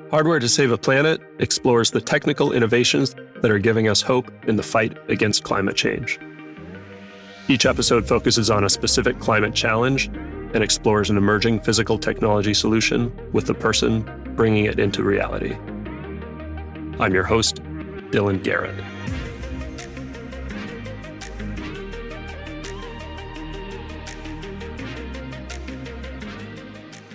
Hardware to Save a Planet explores the technical innovations that are giving us hope in the fight against climate change. Each episode focuses on a specific climate challenge and explores an emerging physical technology solution with the person bringing it into reality. I'm your host, Dylan Garrett.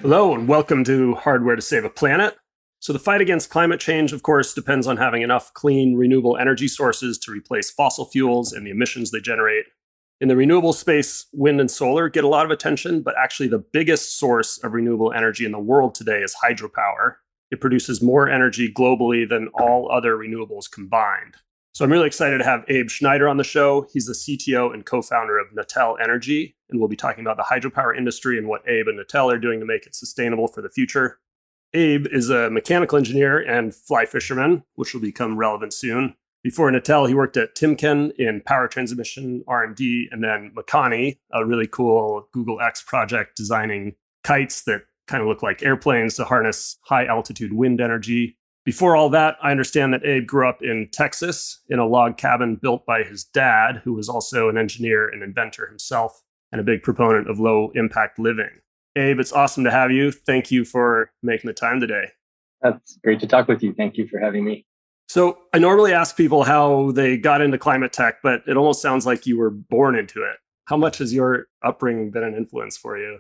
Hello, and welcome to Hardware to Save a Planet. So the fight against climate change, of course, depends on having enough clean, renewable energy sources to replace fossil fuels and the emissions they generate. In the renewable space, wind and solar get a lot of attention, but actually the biggest source of renewable energy in the world today is hydropower. It produces more energy globally than all other renewables combined. So I'm really excited to have Abe Schneider on the show. He's the CTO and co-founder of Natel Energy, and we'll be talking about the hydropower industry and what Abe and Natel are doing to make it sustainable for the future. Abe is a mechanical engineer and fly fisherman, which will become relevant soon. Before Natel, he worked at Timken in power transmission R&D, and then Makani, a really cool Google X project designing kites that kind of look like airplanes to harness high-altitude wind energy. Before all that, I understand that Abe grew up in Texas in a log cabin built by his dad, who was also an engineer and inventor himself, and a big proponent of low-impact living. Abe, it's awesome to have you. Thank you for making the time today. That's great to talk with you. Thank you for having me. So I normally ask people how they got into climate tech, but it almost sounds like you were born into it. How much has your upbringing been an influence for you?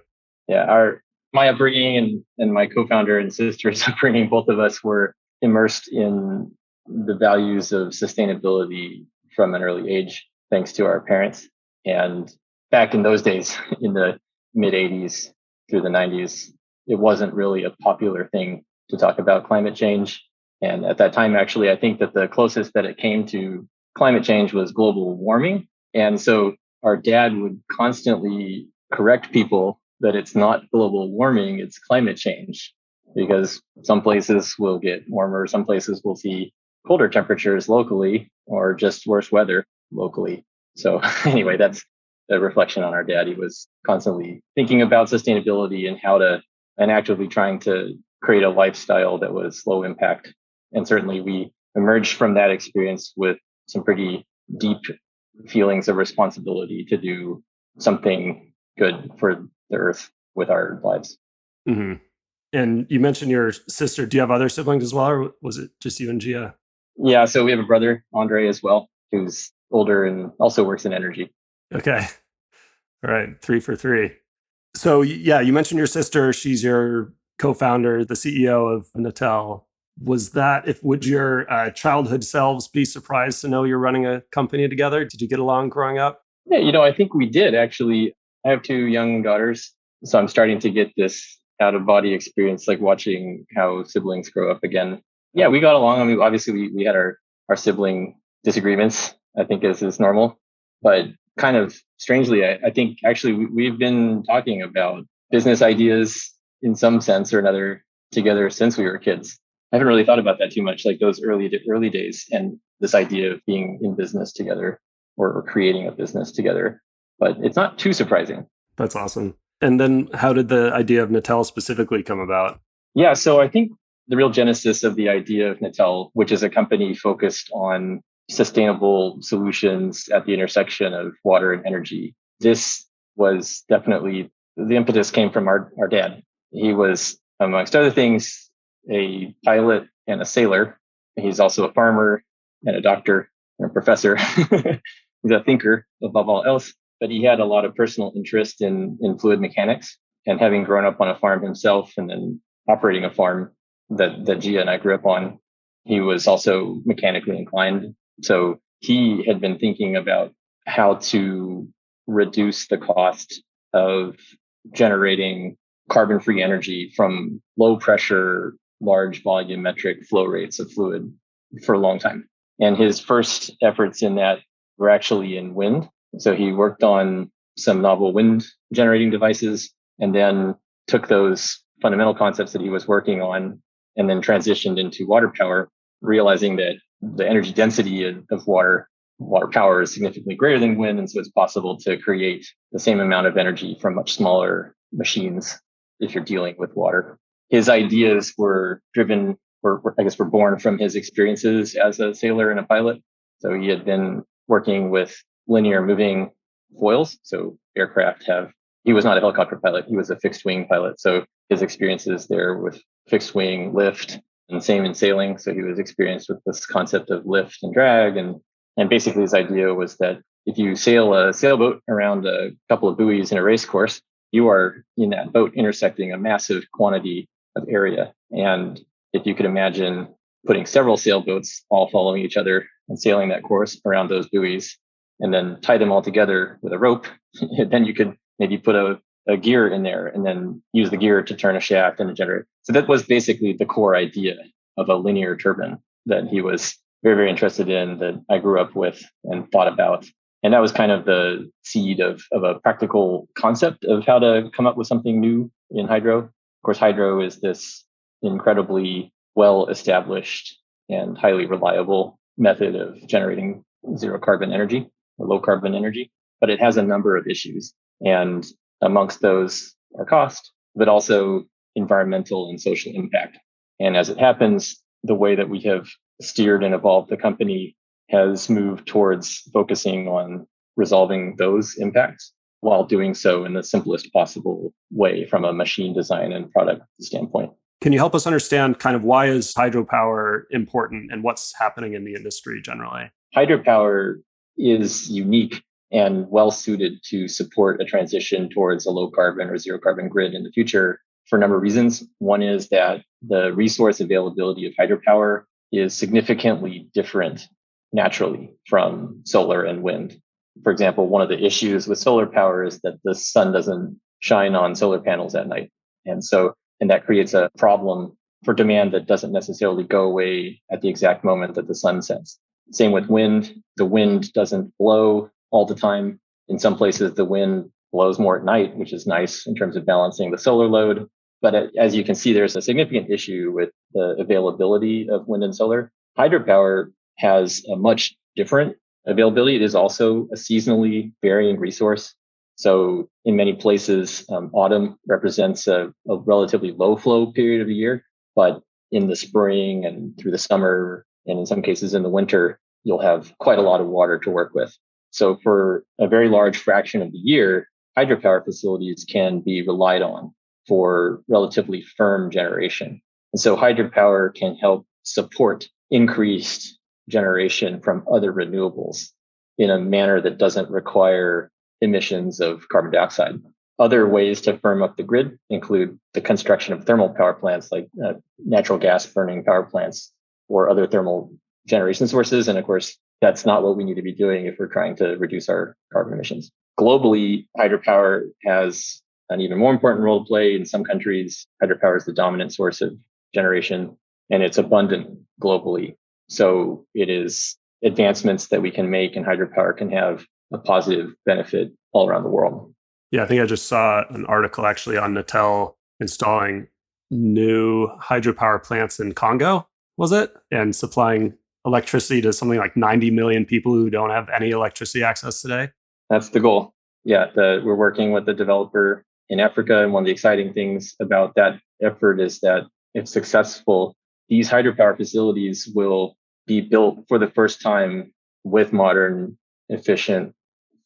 Yeah, my upbringing and my co-founder and sister's upbringing, both of us were immersed in the values of sustainability from an early age, thanks to our parents. And back in those days, in the mid 80s through the 90s, it wasn't really a popular thing to talk about climate change. And at that time, actually, I think that the closest that it came to climate change was global warming. And so our dad would constantly correct people that it's not global warming, it's climate change, because some places will get warmer, some places will see colder temperatures locally or just worse weather locally. So anyway, that's a reflection on our dad. He was constantly thinking about sustainability and actively trying to create a lifestyle that was low impact. And certainly we emerged from that experience with some pretty deep feelings of responsibility to do something good for the earth with our lives. Mm-hmm. And you mentioned your sister. Do you have other siblings as well, or was it just you and Gia? Yeah, so we have a brother, Andre, as well, who's older and also works in energy. Okay. All right. 3 for 3. So yeah, you mentioned your sister. She's your co-founder, the CEO of Natel. Would your childhood selves be surprised to know you're running a company together? Did you get along growing up? Yeah, I think we did actually. I have 2 young daughters, so I'm starting to get this out-of-body experience, like watching how siblings grow up again. Yeah, we got along. I mean, obviously we had our sibling disagreements, I think as is normal, but kind of strangely, I think actually we've been talking about business ideas in some sense or another together since we were kids. I haven't really thought about that too much, like those early days and this idea of being in business together or creating a business together. But it's not too surprising. That's awesome. And then how did the idea of Natel specifically come about? Yeah, so I think the real genesis of the idea of Natel, which is a company focused on sustainable solutions at the intersection of water and energy, this was definitely, the impetus came from our dad. He was, amongst other things, a pilot and a sailor. He's also a farmer and a doctor and a professor. He's a thinker above all else, but he had a lot of personal interest in fluid mechanics. And having grown up on a farm himself and then operating a farm that Gia and I grew up on, he was also mechanically inclined. So he had been thinking about how to reduce the cost of generating carbon-free energy from low-pressure, large volumetric flow rates of fluid for a long time. And his first efforts in that were actually in wind. So he worked on some novel wind generating devices and then took those fundamental concepts that he was working on and then transitioned into water power, realizing that the energy density of water power is significantly greater than wind. And so it's possible to create the same amount of energy from much smaller machines if you're dealing with water. His ideas were driven I guess, were born from his experiences as a sailor and a pilot. So he had been working with linear moving foils. So he was not a helicopter pilot. He was a fixed wing pilot. So his experiences there with fixed wing lift and same in sailing. So he was experienced with this concept of lift and drag. And basically his idea was that if you sail a sailboat around a couple of buoys in a race course, you are in that boat intersecting a massive quantity of area. And if you could imagine putting several sailboats all following each other and sailing that course around those buoys and then tie them all together with a rope, then you could maybe put a gear in there and then use the gear to turn a shaft and a generator. So that was basically the core idea of a linear turbine that he was very, very interested in, that I grew up with and thought about. And that was kind of the seed of a practical concept of how to come up with something new in hydro. Of course, hydro is this incredibly well-established and highly reliable method of generating zero carbon energy or low carbon energy, but it has a number of issues. And amongst those are cost, but also environmental and social impact. And as it happens, the way that we have steered and evolved the company has moved towards focusing on resolving those impacts while doing so in the simplest possible way from a machine design and product standpoint. Can you help us understand kind of why is hydropower important and what's happening in the industry generally? Hydropower is unique and well suited to support a transition towards a low carbon or zero carbon grid in the future for a number of reasons. One is that the resource availability of hydropower is significantly different naturally from solar and wind. For example, one of the issues with solar power is that the sun doesn't shine on solar panels at night. And that creates a problem for demand that doesn't necessarily go away at the exact moment that the sun sets. Same with wind. The wind doesn't blow all the time. In some places, the wind blows more at night, which is nice in terms of balancing the solar load. But as you can see, there's a significant issue with the availability of wind and solar. Hydropower has a much different availability. It is also a seasonally varying resource. So in many places, autumn represents a relatively low flow period of the year. But in the spring and through the summer, and in some cases in the winter, you'll have quite a lot of water to work with. So for a very large fraction of the year, hydropower facilities can be relied on for relatively firm generation. And so hydropower can help support increased generation from other renewables in a manner that doesn't require emissions of carbon dioxide. Other ways to firm up the grid include the construction of thermal power plants like natural gas burning power plants or other thermal generation sources. And of course, that's not what we need to be doing if we're trying to reduce our carbon emissions. Globally, hydropower has an even more important role to play. In some countries, hydropower is the dominant source of generation, and it's abundant globally. So it is advancements that we can make, and hydropower can have a positive benefit all around the world. Yeah, I think I just saw an article actually on Natel installing new hydropower plants in Congo, was it? And supplying electricity to something like 90 million people who don't have any electricity access today. That's the goal. Yeah, we're working with the developer in Africa. And one of the exciting things about that effort is that if successful, these hydropower facilities will be built for the first time with modern, efficient,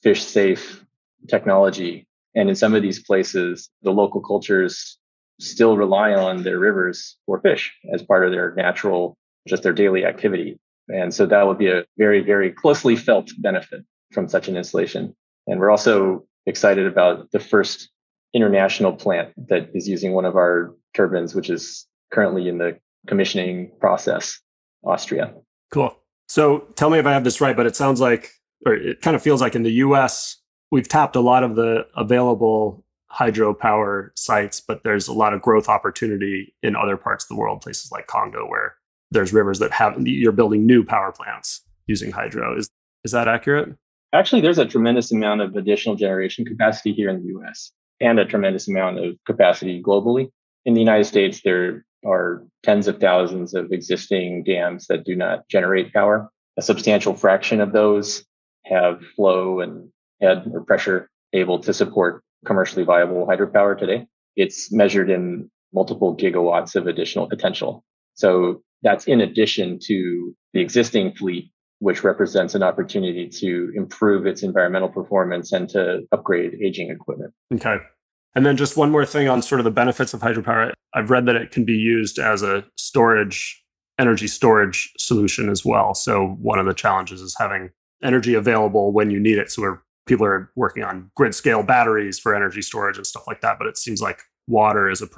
fish-safe technology. And in some of these places, the local cultures still rely on their rivers for fish as part of their natural, just their daily activity. And so that would be a very, very closely felt benefit from such an installation. And we're also excited about the first international plant that is using one of our turbines, which is currently in the commissioning process, Austria. Cool. So tell me if I have this right, but it sounds like, or it kind of feels like in the US, we've tapped a lot of the available hydropower sites, but there's a lot of growth opportunity in other parts of the world, places like Congo, where there's rivers that you're building new power plants using hydro. Is that accurate? Actually, there's a tremendous amount of additional generation capacity here in the US and a tremendous amount of capacity globally. In the United States, there are tens of thousands of existing dams that do not generate power. A substantial fraction of those have flow and head or pressure able to support commercially viable hydropower today. It's measured in multiple gigawatts of additional potential. So that's in addition to the existing fleet, which represents an opportunity to improve its environmental performance and to upgrade aging equipment. Okay. And then just one more thing on sort of the benefits of hydropower. I've read that it can be used as a energy storage solution as well. So one of the challenges is having energy available when you need it. So where people are working on grid scale batteries for energy storage and stuff like that. But it seems like water is it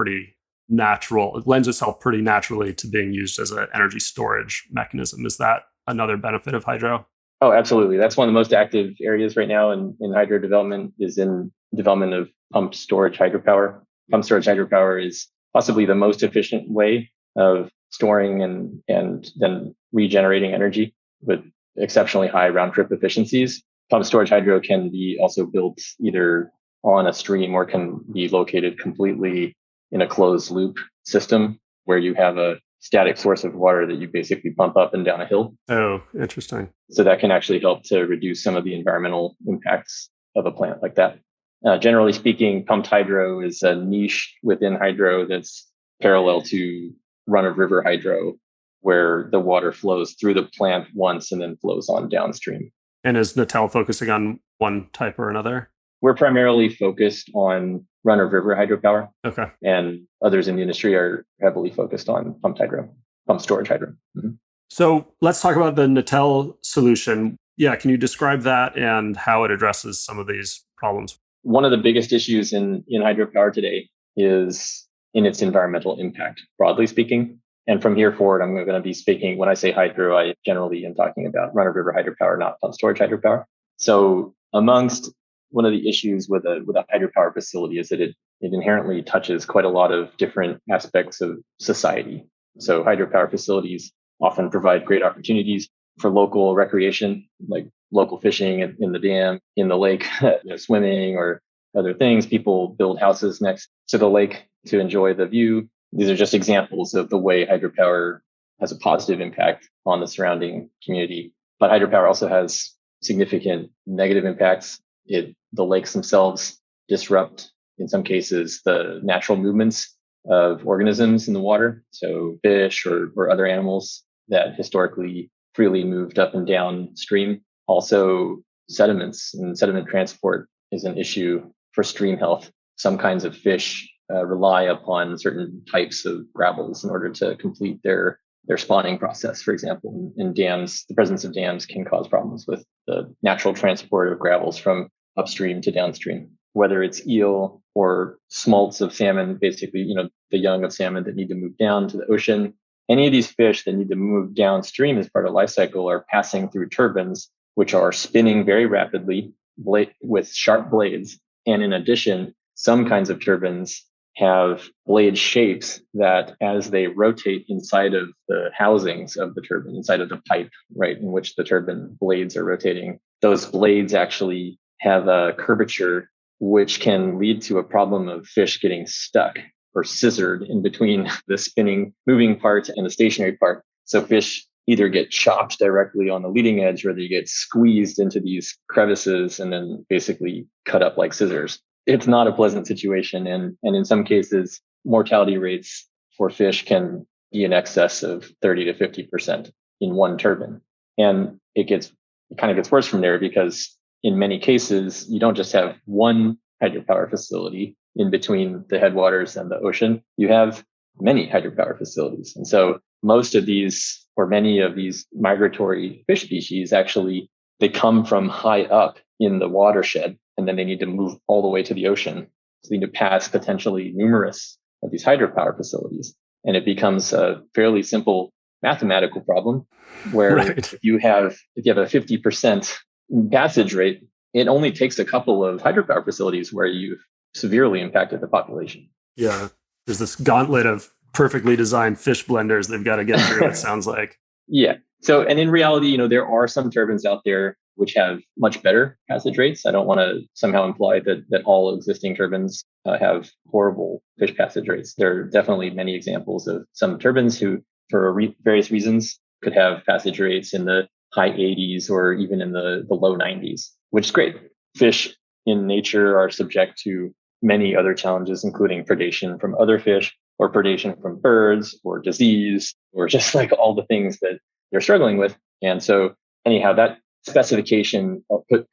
lends itself pretty naturally to being used as an energy storage mechanism. Is that another benefit of hydro? Oh, absolutely. That's one of the most active areas right now in hydro development is in development of pumped storage hydropower. Pumped storage hydropower is possibly the most efficient way of storing and then regenerating energy with exceptionally high round trip efficiencies. Pumped storage hydro can be also built either on a stream or can be located completely in a closed loop system where you have a static source of water that you basically pump up and down a hill. Oh, interesting. So that can actually help to reduce some of the environmental impacts of a plant like that. Generally speaking, pumped hydro is a niche within hydro that's parallel to run-of-river hydro, where the water flows through the plant once and then flows on downstream. And is Natel focusing on one type or another? We're primarily focused on run-of-river hydropower. Okay. And others in the industry are heavily focused on pumped storage hydro. Mm-hmm. So let's talk about the Natel solution. Yeah, can you describe that and how it addresses some of these problems? One of the biggest issues in hydropower today is in its environmental impact, broadly speaking. And from here forward, I'm going to be speaking, when I say hydro, I generally am talking about run-of-river hydropower, not pumped storage hydropower. So amongst one of the issues with a hydropower facility is that it inherently touches quite a lot of different aspects of society. So hydropower facilities often provide great opportunities for local recreation, like local fishing in the dam, in the lake, swimming or other things. People build houses next to the lake to enjoy the view. These are just examples of the way hydropower has a positive impact on the surrounding community. But hydropower also has significant negative impacts. The lakes themselves disrupt, in some cases, the natural movements of organisms in the water. So fish or other animals that historically freely moved up and downstream. Also, sediments and sediment transport is an issue for stream health. Some kinds of fish rely upon certain types of gravels in order to complete their spawning process. For example, in dams, the presence of dams can cause problems with the natural transport of gravels from upstream to downstream, whether it's eel or smolts of salmon, basically, the young of salmon that need to move down to the ocean. Any of these fish that need to move downstream as part of life cycle are passing through turbines, which are spinning very rapidly with sharp blades. And in addition, some kinds of turbines have blade shapes that as they rotate inside of the housings of the turbine, inside of the pipe, right, in which the turbine blades are rotating, those blades actually have a curvature which can lead to a problem of fish getting stuck or scissored in between the spinning, moving part and the stationary part. So fish either get chopped directly on the leading edge or they get squeezed into these crevices and then basically cut up like scissors. It's not a pleasant situation. And in some cases, mortality rates for fish can be in excess of 30 to 50% in one turbine. And it kind of gets worse from there because in many cases, you don't just have one hydropower facility in between the headwaters and the ocean. You have many hydropower facilities. And so most of these, or many of these migratory fish species, actually, they come from high up in the watershed, and then they need to move all the way to the ocean. So they need to pass potentially numerous of these hydropower facilities. And it becomes a fairly simple mathematical problem where if you have a 50% passage rate, it only takes a couple of hydropower facilities where you've severely impacted the population. Yeah. There's this gauntlet of perfectly designed fish blenders they've got to get through, it sounds like. Yeah. So, and in reality, there are some turbines out there which have much better passage rates. I don't want to somehow imply that all existing turbines have horrible fish passage rates. There are definitely many examples of some turbines who, for various reasons, could have passage rates in the high 80s or even in the low 90s, which is great. Fish in nature are subject to many other challenges, including predation from other fish. or predation from birds or disease or just like all the things that they're struggling with. And so anyhow, that specification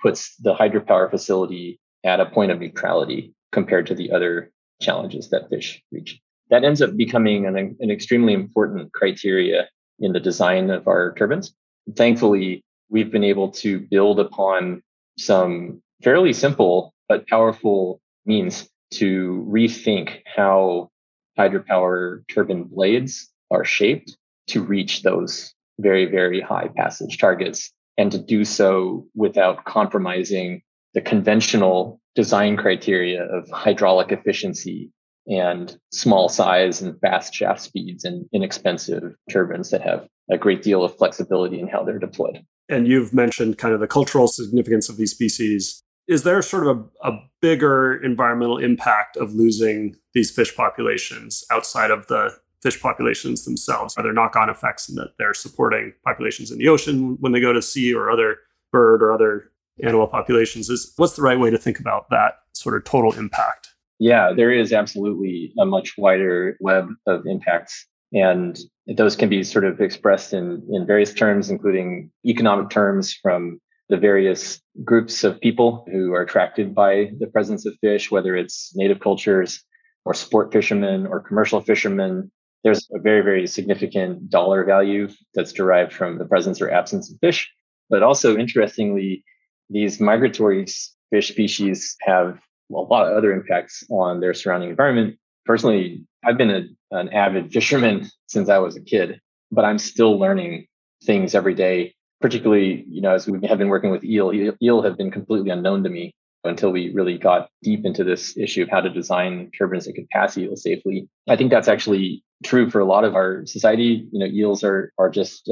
puts the hydropower facility at a point of neutrality compared to the other challenges that fish reach. That ends up becoming an extremely important criteria in the design of our turbines. Thankfully, we've been able to build upon some fairly simple but powerful means to rethink how hydropower turbine blades are shaped to reach those very, very high passage targets, and to do so without compromising the conventional design criteria of hydraulic efficiency and small size and fast shaft speeds and inexpensive turbines that have a great deal of flexibility in how they're deployed. And you've mentioned kind of the cultural significance of these species. Is there sort of a bigger environmental impact of losing these fish populations outside of the fish populations themselves? Are there knock-on effects in that they're supporting populations in the ocean when they go to sea, or other bird or other animal populations? What's the right way to think about that sort of total impact? Yeah, there is absolutely a much wider web of impacts. And those can be sort of expressed in various terms, including economic terms from the various groups of people who are attracted by the presence of fish, whether it's native cultures or sport fishermen or commercial fishermen. There's a very, very significant dollar value that's derived from the presence or absence of fish. But also, interestingly, these migratory fish species have a lot of other impacts on their surrounding environment. Personally, I've been an avid fisherman since I was a kid, but I'm still learning things every day, particularly, as we have been working with eel. Eel have been completely unknown to me until we really got deep into this issue of how to design turbines that could pass eel safely. I think that's actually true for a lot of our society. Eels are just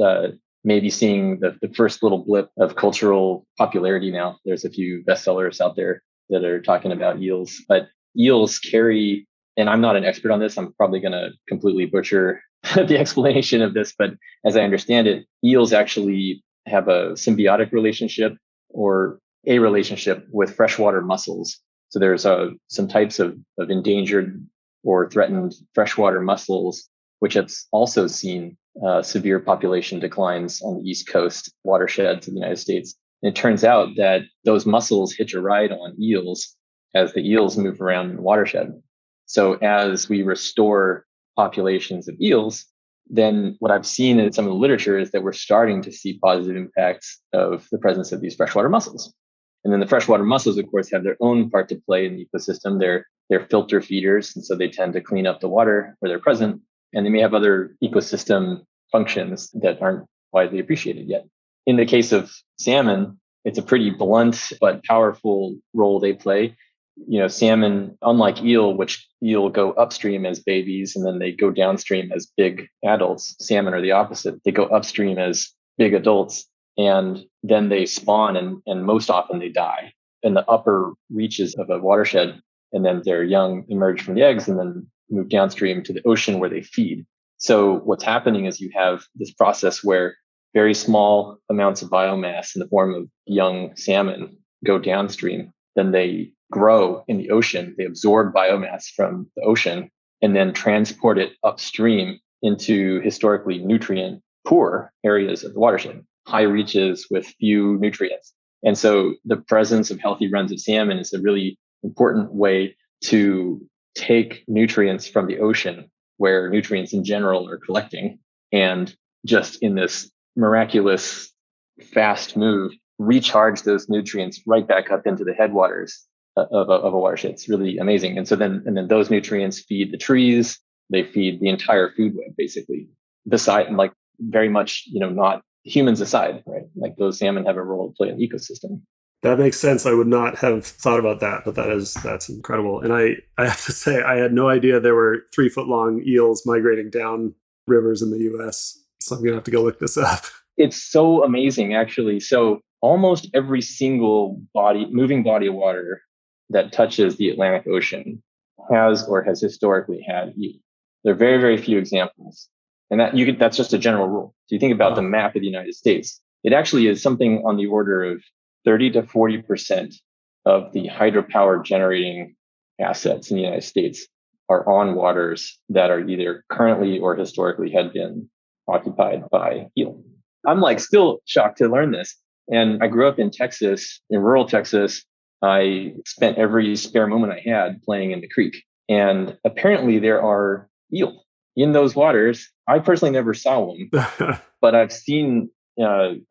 maybe seeing the first little blip of cultural popularity now. There's a few bestsellers out there that are talking about eels, but eels carry, and I'm not an expert on this, I'm probably going to completely butcher the explanation of this, but as I understand it, eels actually have a symbiotic relationship or a relationship with freshwater mussels. So there's some types of endangered or threatened freshwater mussels, which have also seen severe population declines on the East Coast watersheds of the United States. And it turns out that those mussels hitch a ride on eels as the eels move around in the watershed. So as we restore populations of eels, then what I've seen in some of the literature is that we're starting to see positive impacts of the presence of these freshwater mussels. And then the freshwater mussels, of course, have their own part to play in the ecosystem. They're filter feeders, and so they tend to clean up the water where they're present. And they may have other ecosystem functions that aren't widely appreciated yet. In the case of salmon, it's a pretty blunt but powerful role they play. Salmon, unlike eel, which eel go upstream as babies and then they go downstream as big adults. Salmon are the opposite. They go upstream as big adults and then they spawn and most often they die in the upper reaches of a watershed. And then their young emerge from the eggs and then move downstream to the ocean where they feed. So what's happening is you have this process where very small amounts of biomass in the form of young salmon go downstream. Then they grow in the ocean. They absorb biomass from the ocean and then transport it upstream into historically nutrient poor areas of the watershed, high reaches with few nutrients. And so the presence of healthy runs of salmon is a really important way to take nutrients from the ocean, where nutrients in general are collecting, and just in this miraculous fast move, recharge those nutrients right back up into the headwaters of a watershed. It's really amazing. And then those nutrients feed the trees. They feed the entire food web, basically. Beside, like very much, not humans aside, right? Like those salmon have a role to play in the ecosystem. That makes sense. I would not have thought about that, but that's incredible. And I have to say, I had no idea there were 3-foot long eels migrating down rivers in the US. So I'm going to have to go look this up. It's so amazing, actually. So almost every single moving body of water that touches the Atlantic Ocean has or has historically had eel. There are very, very few examples. And that's just a general rule. So you think about the map of the United States, it actually is something on the order of 30 to 40% of the hydropower generating assets in the United States are on waters that are either currently or historically had been occupied by eel. I'm like still shocked to learn this. And I grew up in Texas, in rural Texas. I spent every spare moment I had playing in the creek. And apparently there are eel in those waters. I personally never saw one, but I've seen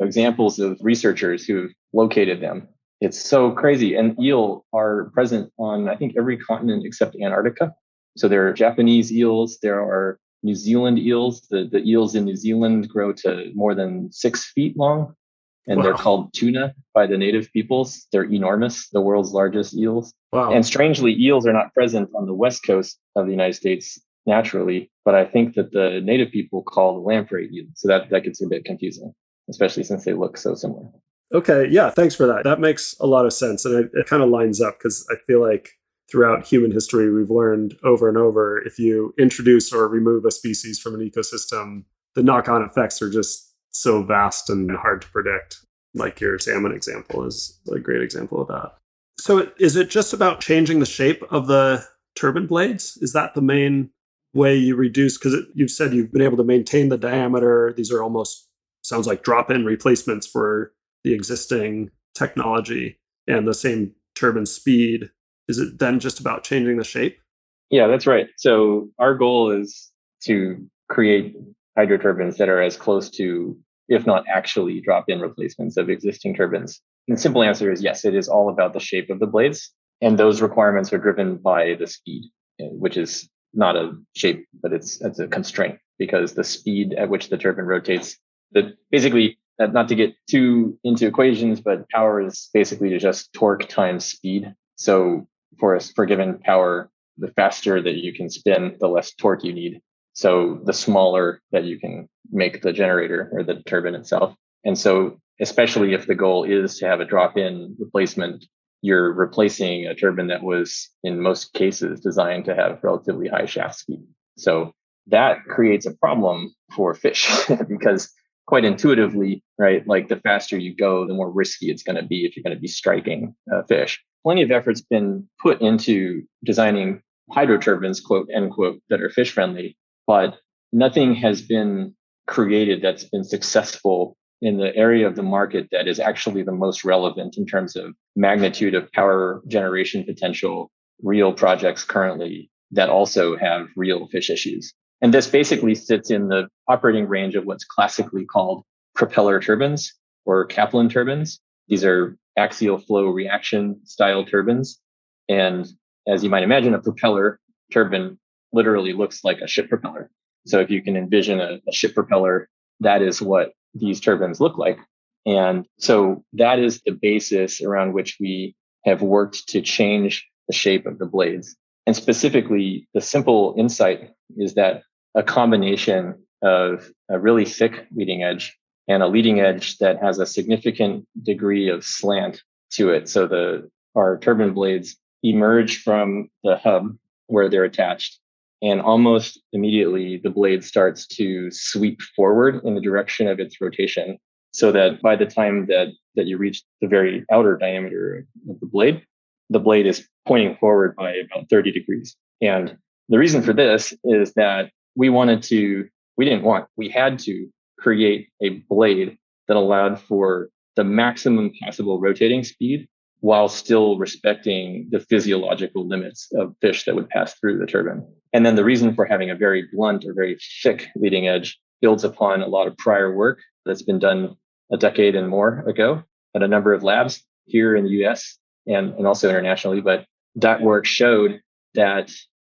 examples of researchers who've located them. It's so crazy. And eel are present on, I think, every continent except Antarctica. So there are Japanese eels. There are New Zealand eels. The eels in New Zealand grow to more than 6 feet long. And they're called tuna by the native peoples. They're enormous, the world's largest eels. Wow. And strangely, eels are not present on the west coast of the United States naturally, but I think that the native people call the lamprey eel. So that gets a bit confusing, especially since they look so similar. Okay, yeah, thanks for that. That makes a lot of sense. And it kind of lines up because I feel like throughout human history, we've learned over and over, if you introduce or remove a species from an ecosystem, the knock-on effects are just so vast and hard to predict. Like your salmon example is a great example of that. So is it just about changing the shape of the turbine blades? Is that the main way you reduce? Because you've said you've been able to maintain the diameter. These are almost, sounds like drop-in replacements for the existing technology and the same turbine speed. Is it then just about changing the shape? Yeah, that's right. So our goal is to create hydroturbines that are as close to, if not actually, drop-in replacements of existing turbines. And the simple answer is yes, it is all about the shape of the blades. And those requirements are driven by the speed, which is not a shape, but it's a constraint because the speed at which the turbine rotates, basically, not to get too into equations, but power is basically just torque times speed. So for given power, the faster that you can spin, the less torque you need. So the smaller that you can make the generator or the turbine itself. And so especially if the goal is to have a drop-in replacement, you're replacing a turbine that was, in most cases, designed to have relatively high shaft speed. So that creates a problem for fish because quite intuitively, right, like the faster you go, the more risky it's going to be if you're going to be striking fish. Plenty of effort's been put into designing hydroturbines, quote, end quote, that are fish friendly, but nothing has been created that's been successful in the area of the market that is actually the most relevant in terms of magnitude of power generation potential, real projects currently that also have real fish issues. And this basically sits in the operating range of what's classically called propeller turbines or Kaplan turbines. These are axial flow reaction style turbines. And as you might imagine, a propeller turbine literally looks like a ship propeller. So if you can envision a ship propeller, that is what these turbines look like. And so that is the basis around which we have worked to change the shape of the blades. And specifically, the simple insight is that a combination of a really thick leading edge and a leading edge that has a significant degree of slant to it. So our turbine blades emerge from the hub where they're attached, and almost immediately the blade starts to sweep forward in the direction of its rotation, so that by the time that you reach the very outer diameter of the blade is pointing forward by about 30 degrees. And the reason for this is that we had to create a blade that allowed for the maximum possible rotating speed while still respecting the physiological limits of fish that would pass through the turbine. And then the reason for having a very blunt or very thick leading edge builds upon a lot of prior work that's been done a decade and more ago at a number of labs here in the US and also internationally. But that work showed that,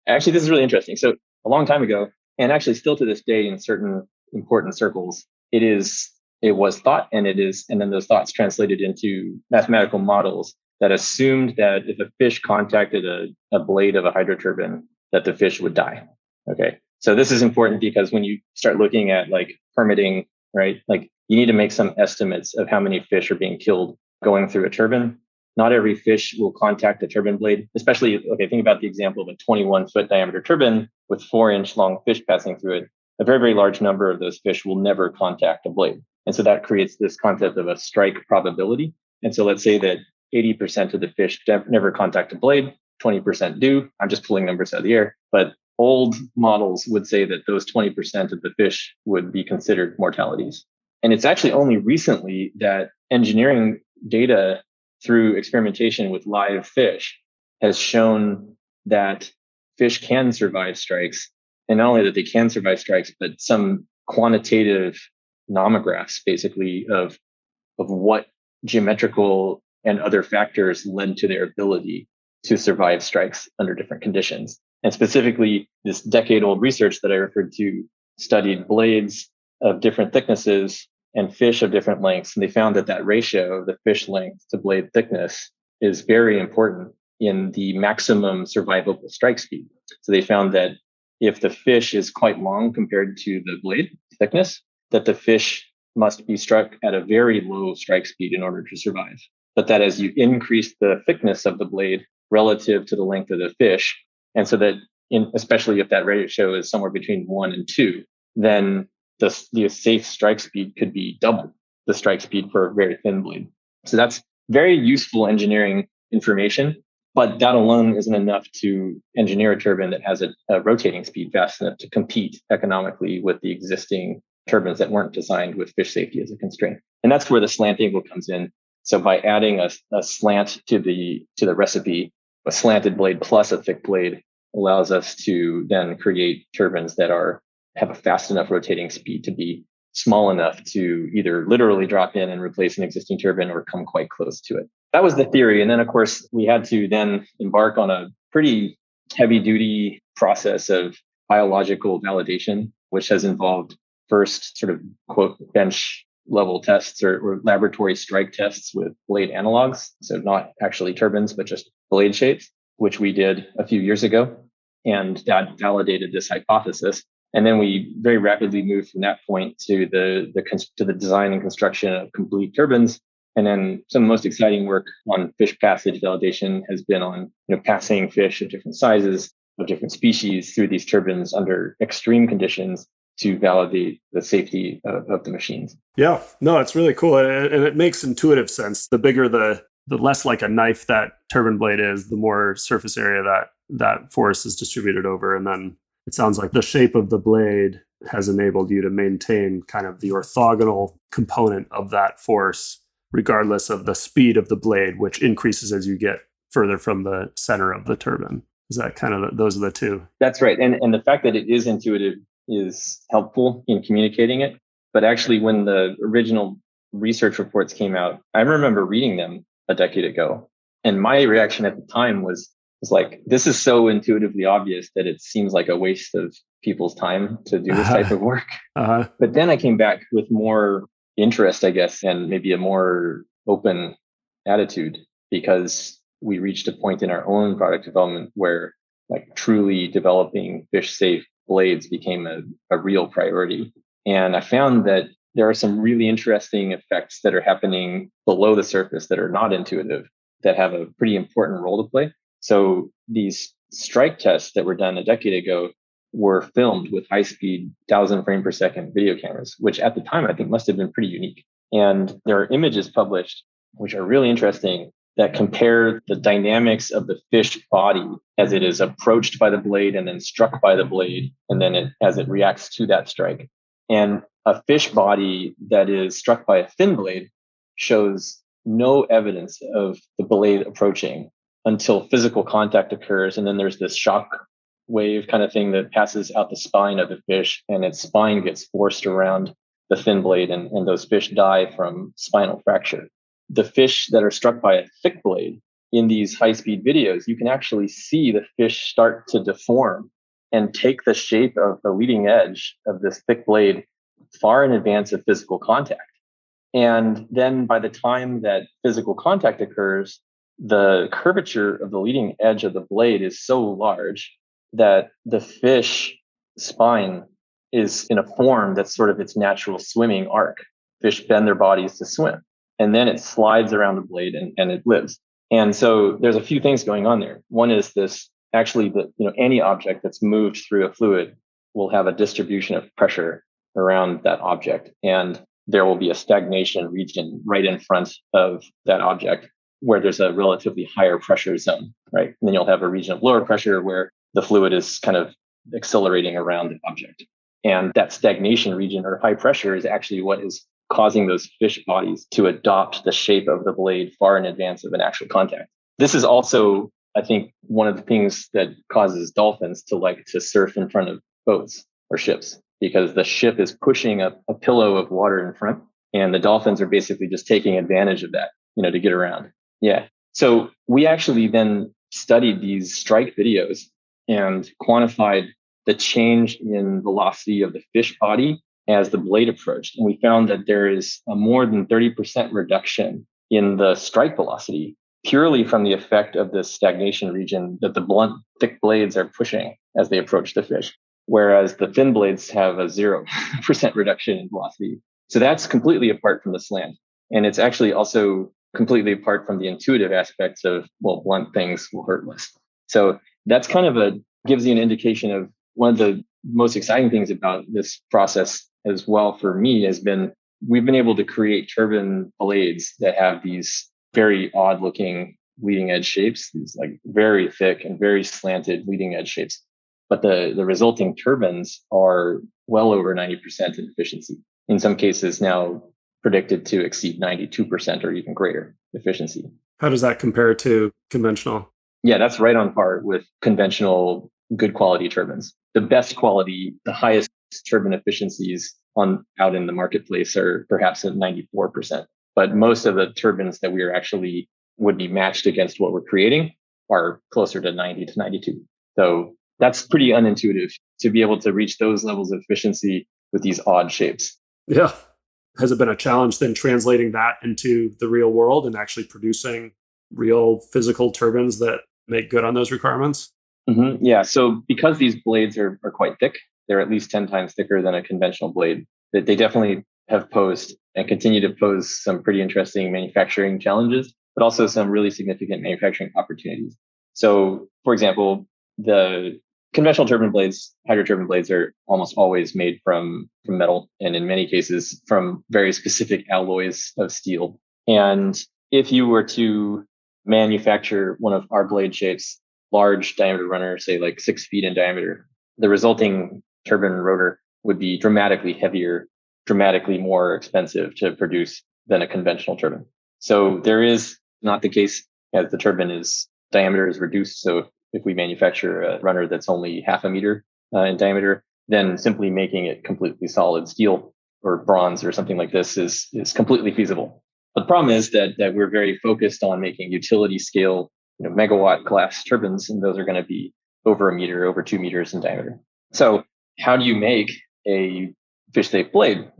actually, this is really interesting. So a long time ago, and actually still to this day in certain important circles, it was thought, and then those thoughts translated into mathematical models that assumed that if a fish contacted a blade of a hydroturbine, that the fish would die. Okay. So this is important because when you start looking at like permitting, right, like you need to make some estimates of how many fish are being killed going through a turbine. Not every fish will contact a turbine blade, especially, okay, think about the example of a 21-foot diameter turbine with 4-inch long fish passing through it. A very, very large number of those fish will never contact a blade. And so that creates this concept of a strike probability. And so let's say that 80% of the fish never contact a blade. 20% do. I'm just pulling numbers out of the air. But old models would say that those 20% of the fish would be considered mortalities. And it's actually only recently that engineering data through experimentation with live fish has shown that fish can survive strikes. And not only that they can survive strikes, but some quantitative nomographs basically of what geometrical and other factors led to their ability to survive strikes under different conditions. And specifically, this decade-old research that I referred to studied blades of different thicknesses and fish of different lengths. And they found that ratio of the fish length to blade thickness is very important in the maximum survivable strike speed. So they found that if the fish is quite long compared to the blade thickness, that the fish must be struck at a very low strike speed in order to survive. But that as you increase the thickness of the blade relative to the length of the fish, and so that especially if that ratio is somewhere between 1 and 2, then the safe strike speed could be double the strike speed for a very thin blade. So that's very useful engineering information, but that alone isn't enough to engineer a turbine that has a rotating speed fast enough to compete economically with the existing turbines that weren't designed with fish safety as a constraint. And that's where the slant angle comes in. So by adding a slant to the recipe, a slanted blade plus a thick blade allows us to then create turbines that have a fast enough rotating speed to be small enough to either literally drop in and replace an existing turbine or come quite close to it. That was the theory. And then, of course, we had to then embark on a pretty heavy duty process of biological validation, which has involved first sort of quote bench level tests or laboratory strike tests with blade analogs. So not actually turbines, but just blade shapes, which we did a few years ago. And that validated this hypothesis. And then we very rapidly moved from that point to the design and construction of complete turbines. And then some of the most exciting work on fish passage validation has been on passing fish of different sizes, of different species through these turbines under extreme conditions to validate the safety of the machines. Yeah, no, it's really cool. And it makes intuitive sense. The bigger the less like a knife that turbine blade is, the more surface area that force is distributed over. And then it sounds like the shape of the blade has enabled you to maintain kind of the orthogonal component of that force, regardless of the speed of the blade, which increases as you get further from the center of the turbine. Is that kind of those are the two? That's right. And the fact that it is intuitive is helpful in communicating it. But actually, when the original research reports came out, I remember reading them a decade ago. And my reaction at the time was like, this is so intuitively obvious that it seems like a waste of people's time to do this type of work. But then I came back with more interest, I guess, and maybe a more open attitude, because we reached a point in our own product development where like truly developing fish safe blades became a real priority. And I found that there are some really interesting effects that are happening below the surface that are not intuitive, that have a pretty important role to play. So these strike tests that were done a decade ago were filmed with high-speed 1,000 frame per second video cameras, which at the time I think must have been pretty unique. And there are images published, which are really interesting, that compare the dynamics of the fish body as it is approached by the blade and then struck by the blade, and then as it reacts to that strike. And a fish body that is struck by a thin blade shows no evidence of the blade approaching until physical contact occurs. And then there's this shock wave kind of thing that passes out the spine of the fish, and its spine gets forced around the thin blade, and those fish die from spinal fracture. The fish that are struck by a thick blade in these high-speed videos, you can actually see the fish start to deform and take the shape of the leading edge of this thick blade far in advance of physical contact. And then by the time that physical contact occurs, the curvature of the leading edge of the blade is so large that the fish spine is in a form that's sort of its natural swimming arc. Fish bend their bodies to swim, and then it slides around the blade and it lives. And so there's a few things going on there. One is this, actually, any object that's moved through a fluid will have a distribution of pressure around that object, and there will be a stagnation region right in front of that object. where there's a relatively higher pressure zone, right? And then you'll have a region of lower pressure where the fluid is kind of accelerating around the object. And that stagnation region or high pressure is actually what is causing those fish bodies to adopt the shape of the blade far in advance of an actual contact. This is also, I think, one of the things that causes dolphins to like to surf in front of boats or ships, because the ship is pushing a pillow of water in front, and the dolphins are basically just taking advantage of that, to get around. Yeah. So we actually then studied these strike videos and quantified the change in velocity of the fish body as the blade approached. And we found that there is a more than 30% reduction in the strike velocity purely from the effect of this stagnation region that the blunt, thick blades are pushing as they approach the fish, whereas the thin blades have a 0% reduction in velocity. So that's completely apart from the slant. And it's actually also completely apart from the intuitive aspects of, well, blunt things will hurt less. So that's kind of gives you an indication of one of the most exciting things about this process as well for me has been we've been able to create turbine blades that have these very odd looking leading edge shapes, these like very thick and very slanted leading edge shapes. But the resulting turbines are well over 90% in efficiency. In some cases now predicted to exceed 92% or even greater efficiency. How does that compare to conventional? Yeah, that's right on par with conventional good quality turbines. The best quality, the highest turbine efficiencies out in the marketplace are perhaps at 94%. But most of the turbines that we are actually would be matched against what we're creating are closer to 90 to 92. So that's pretty unintuitive to be able to reach those levels of efficiency with these odd shapes. Yeah. Has it been a challenge then translating that into the real world and actually producing real physical turbines that make good on those requirements? Mm-hmm. Yeah. So because these blades are quite thick, they're at least 10 times thicker than a conventional blade, that they definitely have posed and continue to pose some pretty interesting manufacturing challenges, but also some really significant manufacturing opportunities. So, for example, the conventional turbine blades, hydroturbine blades, are almost always made from metal, and in many cases from very specific alloys of steel. And if you were to manufacture one of our blade shapes, large diameter runner, say like 6 feet in diameter, the resulting turbine rotor would be dramatically heavier, dramatically more expensive to produce than a conventional turbine. So there is not the case as the turbine diameter is reduced. So if we manufacture a runner that's only half a meter in diameter, then simply making it completely solid steel or bronze or something like this is completely feasible. But the problem is that we're very focused on making utility scale, megawatt class turbines, and those are going to be over a meter, over 2 meters in diameter. So how do you make a fish safe blade?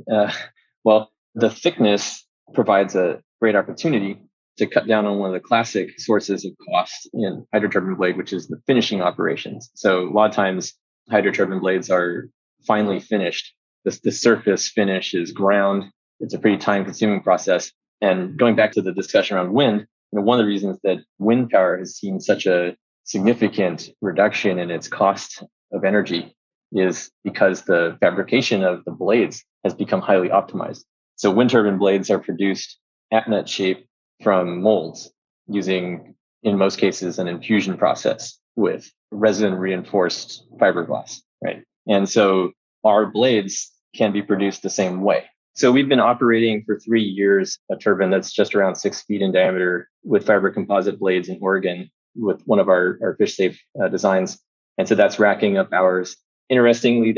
Well, the thickness provides a great opportunity to cut down on one of the classic sources of cost in hydroturbine blade, which is the finishing operations. So a lot of times hydroturbine blades are finely finished. The surface finish is ground. It's a pretty time consuming process. And going back to the discussion around wind, one of the reasons that wind power has seen such a significant reduction in its cost of energy is because the fabrication of the blades has become highly optimized. So wind turbine blades are produced at net shape from molds using, in most cases, an infusion process with resin reinforced fiberglass, right? And so our blades can be produced the same way. So we've been operating for 3 years a turbine that's just around 6 feet in diameter with fiber composite blades in Oregon with one of our fish safe designs. And so that's racking up hours. Interestingly,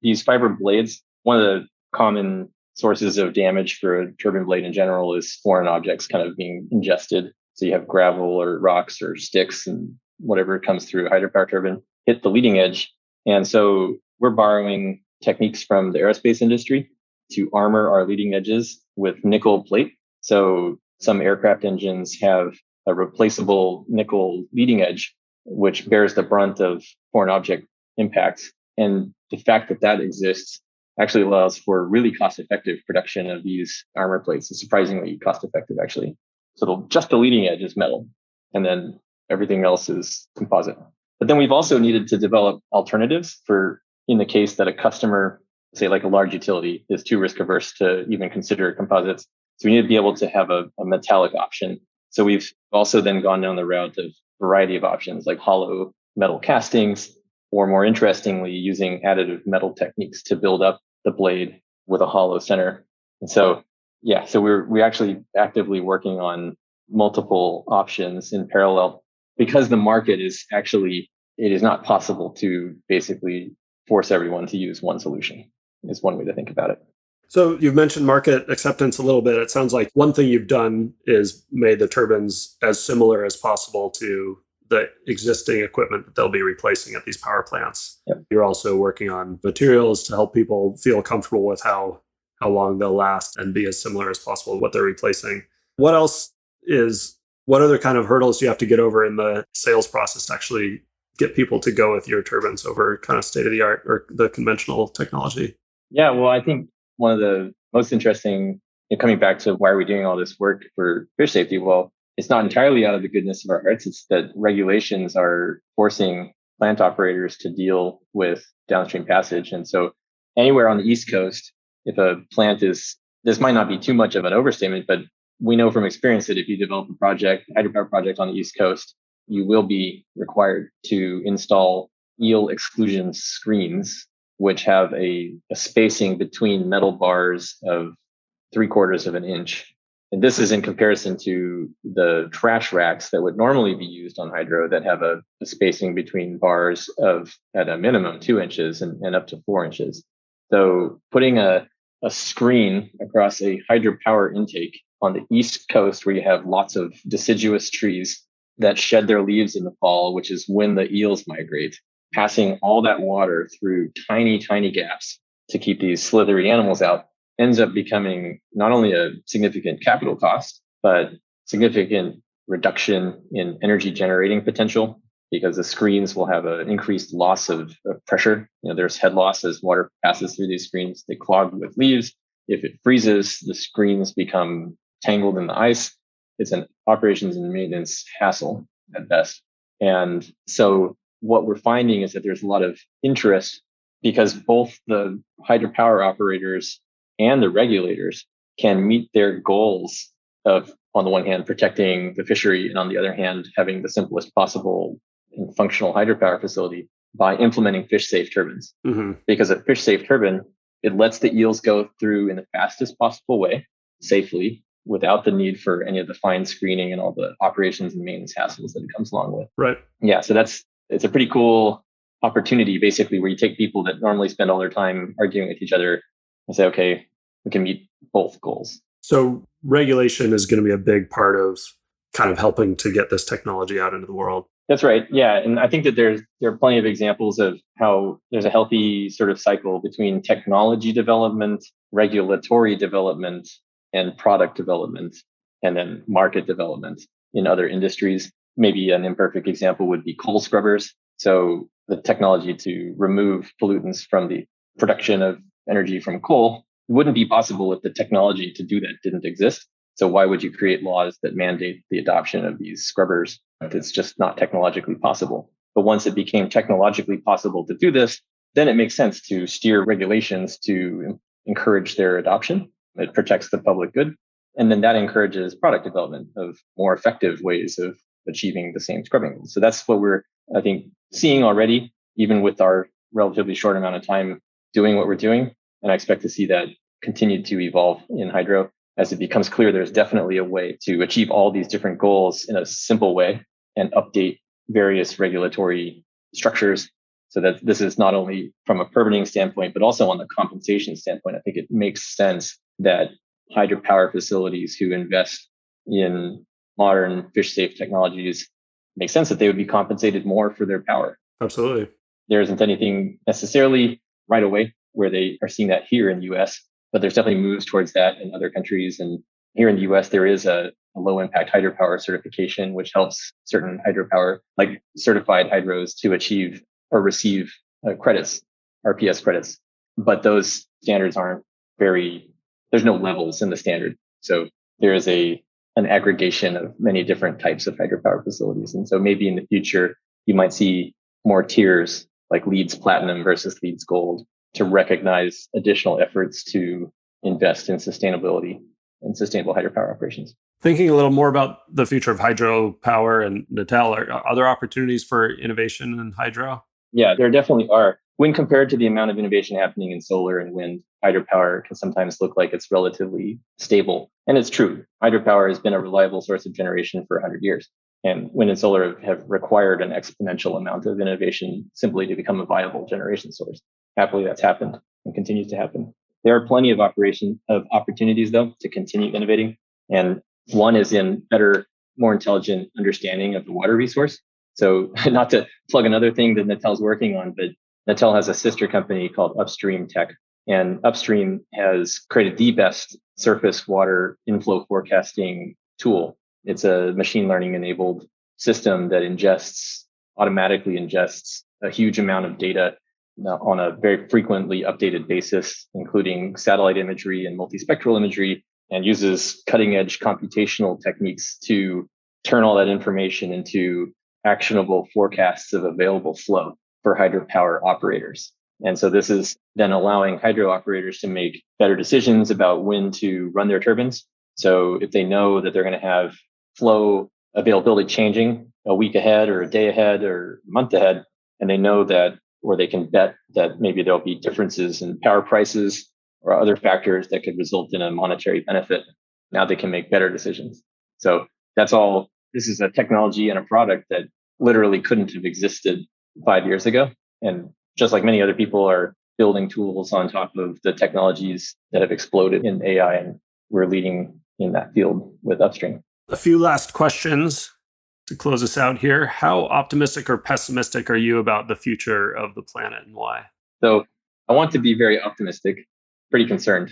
these fiber blades, one of the common sources of damage for a turbine blade in general is foreign objects kind of being ingested. So you have gravel or rocks or sticks and whatever comes through a hydropower turbine hit the leading edge. And so we're borrowing techniques from the aerospace industry to armor our leading edges with nickel plate. So some aircraft engines have a replaceable nickel leading edge, which bears the brunt of foreign object impacts. And the fact that exists actually allows for really cost-effective production of these armor plates. It's surprisingly cost-effective, actually. So just the leading edge is metal, and then everything else is composite. But then we've also needed to develop alternatives for in the case that a customer, say like a large utility, is too risk averse to even consider composites. So we need to be able to have a metallic option. So we've also then gone down the route of a variety of options like hollow metal castings, or more interestingly, using additive metal techniques to build up the blade with a hollow center. And so, yeah, so we're actually actively working on multiple options in parallel because the market is actually, it is not possible to basically force everyone to use one solution, is one way to think about it. So you've mentioned market acceptance a little bit. It sounds like one thing you've done is made the turbines as similar as possible to the existing equipment that they'll be replacing at these power plants. Yep. You're also working on materials to help people feel comfortable with how long they'll last and be as similar as possible to what they're replacing. What other kind of hurdles do you have to get over in the sales process to actually get people to go with your turbines over kind of state of the art or the conventional technology? Yeah, well, I think one of the most interesting, coming back to why are we doing all this work for fish safety? Well, it's not entirely out of the goodness of our hearts. It's that regulations are forcing plant operators to deal with downstream passage. And so anywhere on the East Coast, if a plant is, this might not be too much of an overstatement, but we know from experience that if you develop a project, hydropower project on the East Coast, you will be required to install eel exclusion screens, which have a spacing between metal bars of 3/4 of an inch. And this is in comparison to the trash racks that would normally be used on hydro that have a spacing between bars of at a minimum 2 inches and up to 4 inches. So putting a screen across a hydropower intake on the East Coast where you have lots of deciduous trees that shed their leaves in the fall, which is when the eels migrate, passing all that water through tiny, tiny gaps to keep these slithery animals out, ends up becoming not only a significant capital cost, but significant reduction in energy generating potential because the screens will have an increased loss of pressure. There's head loss as water passes through these screens. They clog with leaves. If it freezes, the screens become tangled in the ice. It's an operations and maintenance hassle at best. And so what we're finding is that there's a lot of interest because both the hydropower operators and the regulators can meet their goals of, on the one hand, protecting the fishery, and on the other hand, having the simplest possible and functional hydropower facility by implementing fish-safe turbines. Mm-hmm. Because a fish-safe turbine, it lets the eels go through in the fastest possible way, safely, without the need for any of the fine screening and all the operations and maintenance hassles that it comes along with. Right. Yeah, so it's a pretty cool opportunity, basically, where you take people that normally spend all their time arguing with each other and say, okay, we can meet both goals. So regulation is going to be a big part of kind of helping to get this technology out into the world. That's right. Yeah. And I think that there are plenty of examples of how there's a healthy sort of cycle between technology development, regulatory development, and product development, and then market development in other industries. Maybe an imperfect example would be coal scrubbers. So the technology to remove pollutants from the production of energy from coal wouldn't be possible if the technology to do that didn't exist. So why would you create laws that mandate the adoption of these scrubbers if it's just not technologically possible? But once it became technologically possible to do this, then it makes sense to steer regulations to encourage their adoption. It protects the public good. And then that encourages product development of more effective ways of achieving the same scrubbing goals. So that's what we're, I think, seeing already, even with our relatively short amount of time doing what we're doing. And I expect to see that continue to evolve in hydro as it becomes clear there's definitely a way to achieve all these different goals in a simple way and update various regulatory structures so that this is not only from a permitting standpoint, but also on the compensation standpoint. I think it makes sense that hydropower facilities who invest in modern fish safe technologies make sense that they would be compensated more for their power. Absolutely. There isn't anything necessarily right away where they are seeing that here in the US, but there's definitely moves towards that in other countries. And here in the US, there is a low impact hydropower certification, which helps certain hydropower, like certified hydros, to achieve or receive credits, RPS credits. But those standards aren't there's no levels in the standard. So there is an aggregation of many different types of hydropower facilities. And so maybe in the future, you might see more tiers like LEEDs Platinum versus LEEDs Gold to recognize additional efforts to invest in sustainability and sustainable hydropower operations. Thinking a little more about the future of hydropower and Natel, are other opportunities for innovation in hydro? Yeah, there definitely are. When compared to the amount of innovation happening in solar and wind, hydropower can sometimes look like it's relatively stable. And it's true. Hydropower has been a reliable source of generation for 100 years. And wind and solar have required an exponential amount of innovation simply to become a viable generation source. Happily, that's happened and continues to happen. There are plenty of opportunities, though, to continue innovating. And one is in better, more intelligent understanding of the water resource. So not to plug another thing that Natel's working on, but Natel has a sister company called Upstream Tech. And Upstream has created the best surface water inflow forecasting tool. It's a machine learning enabled system that automatically ingests a huge amount of data on a very frequently updated basis, including satellite imagery and multispectral imagery, and uses cutting edge computational techniques to turn all that information into actionable forecasts of available flow for hydropower operators. And so this is then allowing hydro operators to make better decisions about when to run their turbines. So if they know that they're going to have flow availability changing a week ahead or a day ahead or a month ahead, and they know that, or they can bet that maybe there'll be differences in power prices or other factors that could result in a monetary benefit, now they can make better decisions. So that's all. This is a technology and a product that literally couldn't have existed 5 years ago. And just like many other people are building tools on top of the technologies that have exploded in AI, and we're leading in that field with Upstream. A few last questions to close us out here. How optimistic or pessimistic are you about the future of the planet, and why? So I want to be very optimistic, pretty concerned.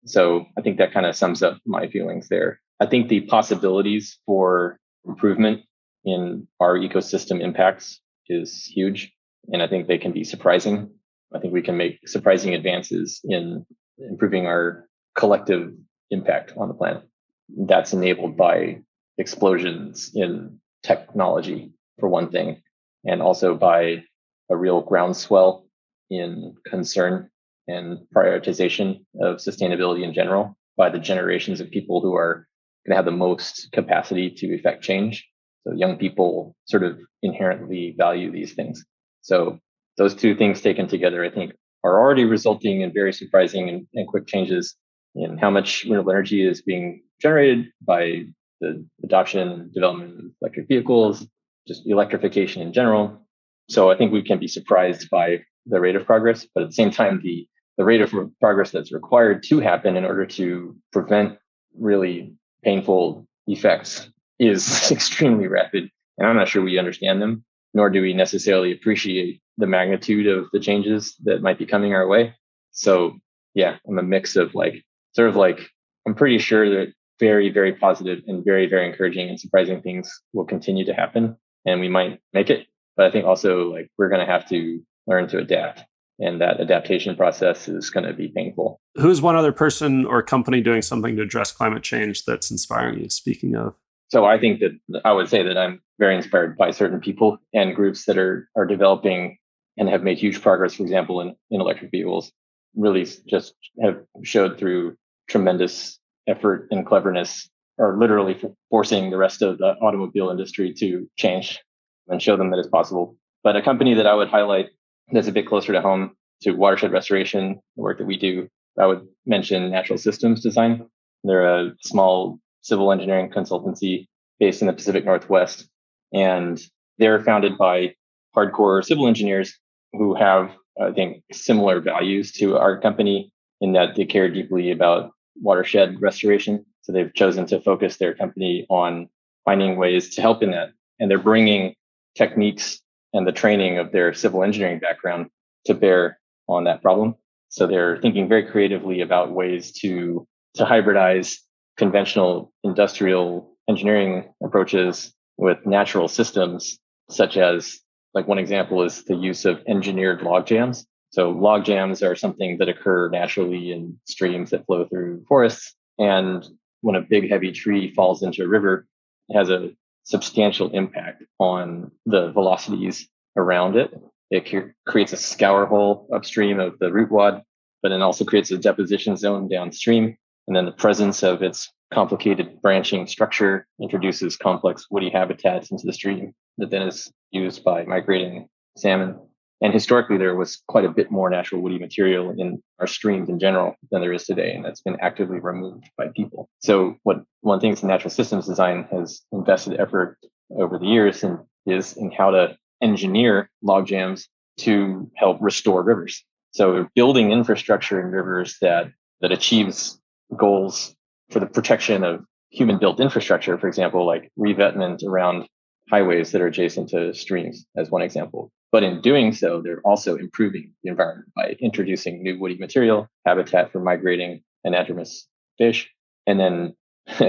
So I think that kind of sums up my feelings there. I think the possibilities for improvement in our ecosystem impacts is huge. And I think they can be surprising. I think we can make surprising advances in improving our collective impact on the planet. That's enabled by explosions in technology, for one thing, and also by a real groundswell in concern and prioritization of sustainability in general by the generations of people who are going to have the most capacity to effect change. So young people sort of inherently value these things. So those two things taken together, I think, are already resulting in very surprising and quick changes in how much renewable energy is being generated by the adoption and development of electric vehicles, just electrification in general. So I think we can be surprised by the rate of progress, but at the same time, the rate of progress that's required to happen in order to prevent really painful effects is extremely rapid. And I'm not sure we understand them, nor do we necessarily appreciate the magnitude of the changes that might be coming our way. So yeah, I'm a mix of I'm pretty sure that very, very positive and very, very encouraging and surprising things will continue to happen, and we might make it. But I think also we're going to have to learn to adapt. And that adaptation process is going to be painful. Who's one other person or company doing something to address climate change that's inspiring you, speaking of? So I think that I would say that I'm very inspired by certain people and groups that are developing and have made huge progress, for example, in electric vehicles, really just have showed through tremendous effort and cleverness, are literally forcing the rest of the automobile industry to change and show them that it's possible. But a company that I would highlight that's a bit closer to home to watershed restoration, the work that we do, I would mention Natural Systems Design. They're a small civil engineering consultancy based in the Pacific Northwest. And they're founded by hardcore civil engineers who have, I think, similar values to our company in that they care deeply about watershed restoration. So they've chosen to focus their company on finding ways to help in that. And they're bringing techniques and the training of their civil engineering background to bear on that problem. So they're thinking very creatively about ways to hybridize conventional industrial engineering approaches with natural systems, such as, one example is the use of engineered log jams. So log jams are something that occur naturally in streams that flow through forests. And when a big heavy tree falls into a river, it has a substantial impact on the velocities around it. It creates a scour hole upstream of the root wad, but it also creates a deposition zone downstream. And then the presence of its complicated branching structure, introduces complex woody habitats into the stream that then is used by migrating salmon. And historically, there was quite a bit more natural woody material in our streams in general than there is today, and that's been actively removed by people. So one of the things natural systems design has invested effort over the years is in how to engineer log jams to help restore rivers. So building infrastructure in rivers that achieves goals for the protection of human-built infrastructure, for example, like revetment around highways that are adjacent to streams, as one example. But in doing so, they're also improving the environment by introducing new woody material, habitat for migrating anadromous fish, and then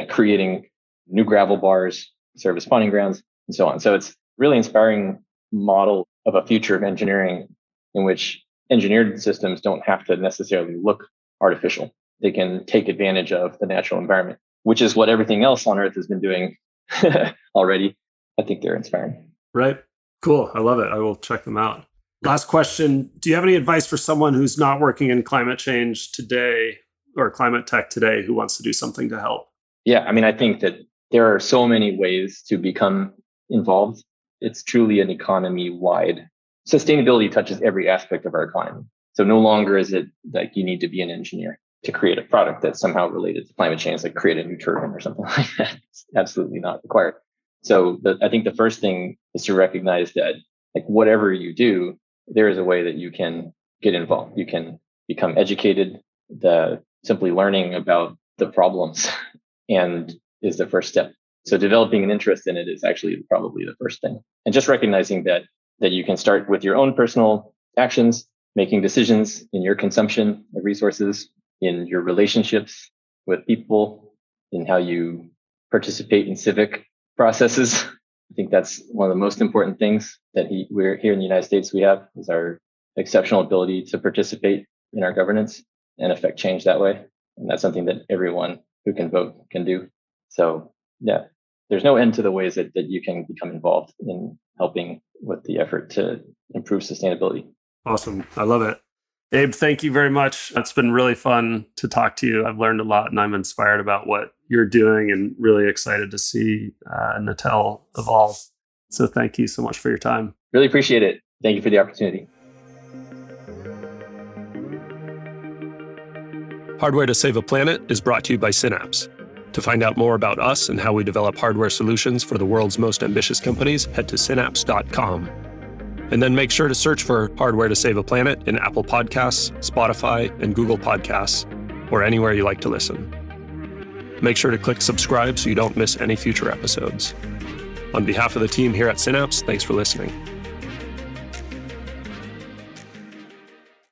creating new gravel bars, serve as spawning grounds, and so on. So it's really inspiring model of a future of engineering in which engineered systems don't have to necessarily look artificial. They can take advantage of the natural environment, which is what everything else on Earth has been doing already. I think they're inspiring. Right. Cool. I love it. I will check them out. Last question. Do you have any advice for someone who's not working in climate change today or climate tech today who wants to do something to help? Yeah. I mean, I think that there are so many ways to become involved. It's truly an economy-wide. Sustainability touches every aspect of our economy. So no longer is it like you need to be an engineer to create a product that's somehow related to climate change, like create a new turbine or something like that. It's absolutely not required. So I think the first thing is to recognize that like whatever you do, there is a way that you can get involved. You can become educated. Simply learning about the problems and is the first step. So developing an interest in it is actually probably the first thing. And just recognizing that you can start with your own personal actions, making decisions in your consumption of resources, in your relationships with people, in how you participate in civic processes. I think that's one of the most important things that we're here in the United States we have is our exceptional ability to participate in our governance and affect change that way. And that's something that everyone who can vote can do. So yeah, there's no end to the ways that you can become involved in helping with the effort to improve sustainability. Awesome. I love it. Abe, thank you very much. It's been really fun to talk to you. I've learned a lot and I'm inspired about what you're doing and really excited to see Natel evolve. So thank you so much for your time. Really appreciate it. Thank you for the opportunity. Hardware to Save a Planet is brought to you by Synapse. To find out more about us and how we develop hardware solutions for the world's most ambitious companies, head to synapse.com. And then make sure to search for Hardware to Save a Planet in Apple Podcasts, Spotify, and Google Podcasts, or anywhere you like to listen. Make sure to click subscribe so you don't miss any future episodes. On behalf of the team here at Synapse, thanks for listening.